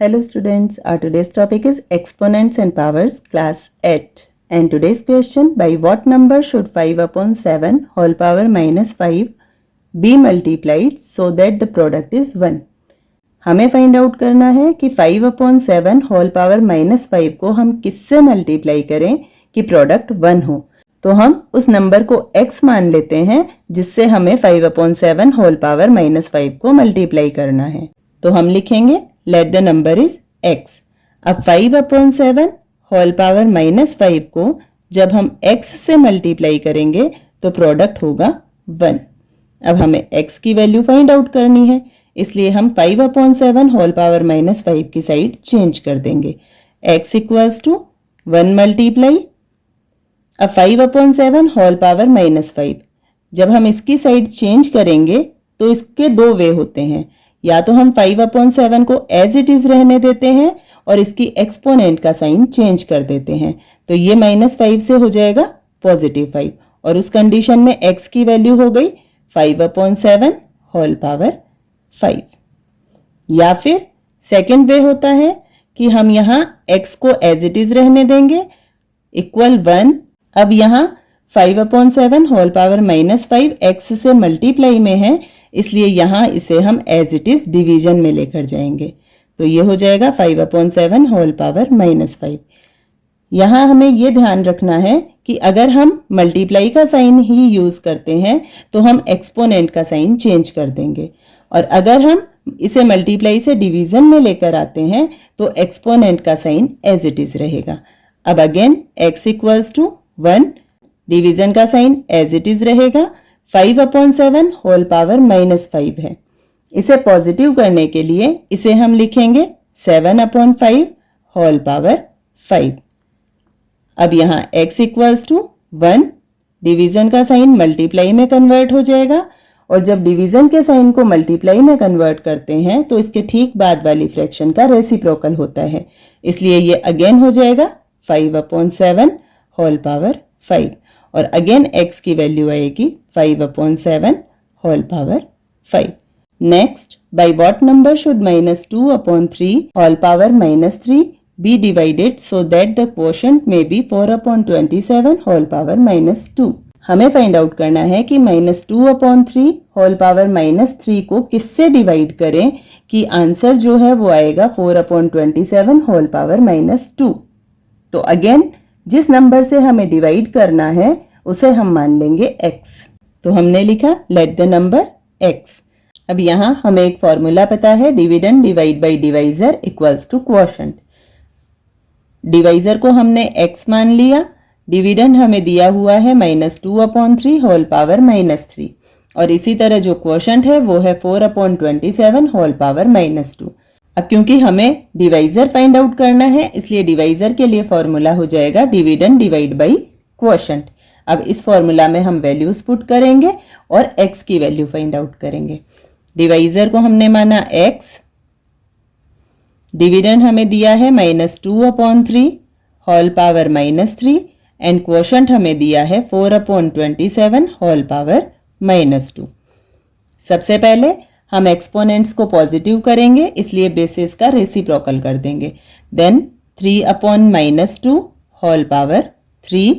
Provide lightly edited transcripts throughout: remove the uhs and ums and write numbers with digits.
Hello students, our today's topic is exponents and powers class 8 and today's question, by what number should 5 upon 7 whole power minus 5 be multiplied so that the product is 1। हमें find out करना है कि 5 upon 7 whole power minus 5 को हम किससे multiply करें कि product 1 हो। तो हम उस नंबर को x मान लेते हैं जिससे हमें 5 upon 7 होल पावर माइनस 5 को मल्टीप्लाई करना है। तो हम लिखेंगे let the number is x। अब 5 upon 7 होल पावर माइनस 5 को जब हम x से मल्टीप्लाई करेंगे तो प्रोडक्ट होगा 1। अब हमें x की वैल्यू फाइंड आउट करनी है, इसलिए हम 5 upon 7 होल पावर माइनस 5 की साइड चेंज कर देंगे। x इक्वल्स टू 1 मल्टीप्लाई, अब 5 upon 7 होल पावर माइनस 5। जब हम इसकी साइड चेंज करेंगे तो इसके दो वे होते हैं, या तो हम 5 upon 7 को एज इट इज रहने देते हैं और इसकी एक्सपोनेंट का साइन चेंज कर देते हैं, तो ये -5 से हो जाएगा +5 और उस कंडीशन में x की वैल्यू हो गई 5 upon 7 होल पावर 5। या फिर सेकेंड वे होता है कि हम यहाँ x को एज इट इज रहने देंगे इक्वल 1। अब यहाँ 5 upon 7 whole power minus 5 x से मल्टीप्लाई में है, इसलिए यहाँ इसे हम एज इट इज डिवीजन में लेकर जाएंगे, तो ये हो जाएगा 5 upon 7 होल पावर माइनस 5। यहाँ हमें ये ध्यान रखना है कि अगर हम मल्टीप्लाई का साइन ही यूज करते हैं तो हम एक्सपोनेंट का साइन चेंज कर देंगे, और अगर हम इसे मल्टीप्लाई से डिवीजन में लेकर आते हैं तो एक्सपोनेंट का साइन एज इट इज रहेगा। अब again x equals to 1, division का साइन एज इट इज रहेगा। 5 upon 7 होल पावर माइनस 5 है, इसे पॉजिटिव करने के लिए इसे हम लिखेंगे 7 upon 5 होल पावर 5। अब यहाँ x इक्वल्स टू 1, डिवीजन का साइन मल्टीप्लाई में कन्वर्ट हो जाएगा, और जब डिवीजन के साइन को मल्टीप्लाई में कन्वर्ट करते हैं तो इसके ठीक बाद वाली फ्रैक्शन का रेसिप्रोकल होता है, इसलिए ये अगेन हो जाएगा 5 upon 7 होल पावर 5, और अगेन x की वैल्यू आएगी 5 upon 7 whole power 5। Next, by what number should -2 upon 3 whole power -3 be divided so that the quotient may be 4 upon 27 whole power -2। हमें फाइंड आउट करना है कि -2 upon 3 whole power -3 को किससे divide करें कि आंसर जो है वो आएगा 4 upon 27 होल पावर -2। तो अगेन जिस नंबर से हमें डिवाइड करना है उसे हम मान लेंगे x, तो हमने लिखा लेट द नंबर x। अब यहाँ हमें एक फॉर्मूला पता है, dividend divide by divisor equals to quotient. Divisor को हमने x मान लिया, डिविडेंड हमें दिया हुआ है -2 upon 3 होल पावर -3, और इसी तरह जो क्वोशंट है वो है 4 upon 27 होल पावर -2। अब क्योंकि हमें डिवाइजर फाइंड आउट करना है, इसलिए डिवाइजर के लिए फॉर्मूला हो जाएगा डिविडेंड डिवाइड बाई क्वोशंट। अब इस फॉर्मूला में हम वैल्यूज पुट करेंगे और x की वैल्यू फाइंड आउट करेंगे। डिवाइजर को हमने माना x, डिविडेंड हमें दिया है -2 upon 3 whole power -3 and quotient हमें दिया है 4 upon 27 होल पावर -2। सबसे पहले हम एक्सपोनेंट्स को पॉजिटिव करेंगे, इसलिए बेसिस का रेसिप्रोकल कर देंगे। Then 3 upon -2 whole power 3,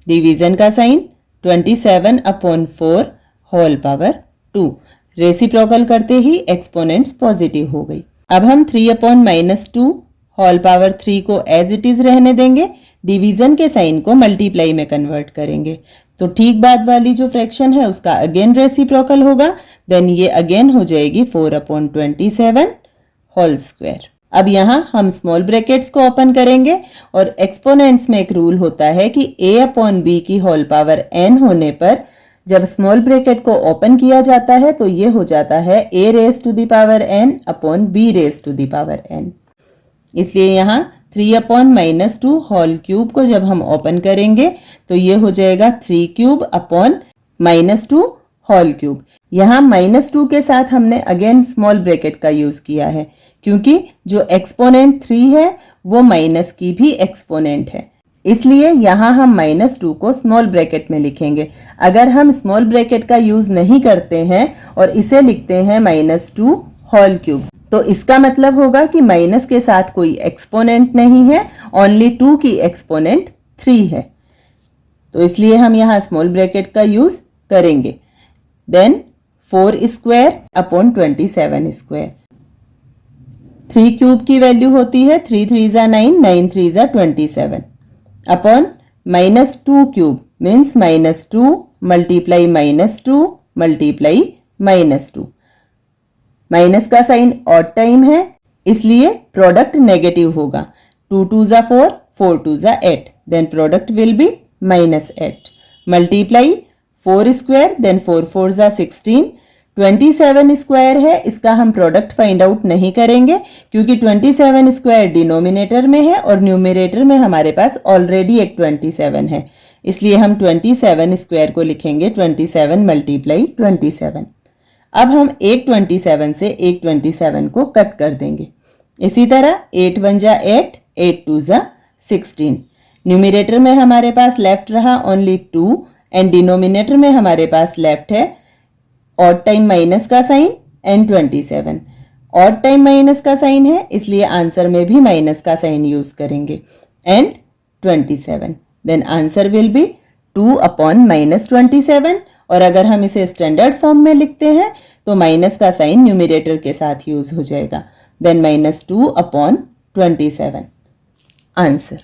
division का साइन 27 upon 4 होल पावर 2। रेसिप्रोकल करते ही एक्सपोनेंट्स पॉजिटिव हो गई। अब हम 3 upon -2 होल पावर 3 को एज इट इज रहने देंगे, डिवीजन के साइन को मल्टीप्लाई में कन्वर्ट करेंगे, तो ठीक बाद वाली जो फ्रैक्शन है उसका अगेन रेसिप्रोकल होगा। देन ये अगेन हो जाएगी 4 upon 27 होल स्क्वायर। अब यहाँ हम स्मॉल ब्रैकेट्स को ओपन करेंगे, और एक्सपोनेंट्स में एक रूल होता है कि a upon b की होल पावर n होने पर जब स्मॉल ब्रैकेट को ओपन किया जाता है तो ये हो जाता है a raised to the power n upon b raised to the power n। इसलिए यहाँ 3 upon -2 होल क्यूब को जब हम ओपन करेंगे तो ये हो जाएगा 3 क्यूब upon -2 होल क्यूब। यहाँ -2 के साथ हमने अगेन स्मॉल ब्रैकेट का यूज किया है, क्योंकि जो एक्सपोनेंट 3 है वो माइनस की भी एक्सपोनेंट है, इसलिए यहाँ हम -2 को स्मॉल ब्रैकेट में लिखेंगे। अगर हम स्मॉल ब्रैकेट का यूज नहीं करते हैं और इसे लिखते हैं -2 होल क्यूब, तो इसका मतलब होगा कि माइनस के साथ कोई एक्सपोनेंट नहीं है, ओनली 2 की एक्सपोनेंट 3 है, तो इसलिए हम यहाँ स्मॉल ब्रैकेट का यूज करेंगे। Then 4 square upon 27 square, 3 cube की वैल्यू होती है 3 3 जा 9, 9 3 जा 27 upon -2 cube means -2 multiply -2 multiply -2। Minus का साइन ऑड टाइम है इसलिए प्रोडक्ट नेगेटिव होगा। 2 2 जा 4, 4 2 जा 8, then product will be -8 multiply 4 square, then 4 4 जा 16, 27 स्क्वायर है, इसका हम प्रोडक्ट फाइंड आउट नहीं करेंगे क्योंकि 27 स्क्वायर डिनोमिनेटर में है और न्यूमरेटर में हमारे पास ऑलरेडी एक 27 है, इसलिए हम 27 स्क्वायर को लिखेंगे 27 मल्टीप्लाई 27। अब हम एक 27 से एक 27 को कट कर देंगे। इसी तरह 8 1 जा 8, 8 2 जा 16, न्यूमरेटर में हमारे पास लेफ्ट रहा ओनली 2 एंड डिनोमिनेटर में हमारे पास लेफ्ट है ऑड टाइम माइनस का sign and 27। Odd time minus का साइन है इसलिए आंसर में भी माइनस का साइन यूज करेंगे and 27, then answer will be 2 upon -27। और अगर हम इसे स्टैंडर्ड फॉर्म में लिखते हैं तो माइनस का साइन न्यूमरेटर के साथ यूज हो जाएगा, देन -2 अपॉन 27 आंसर।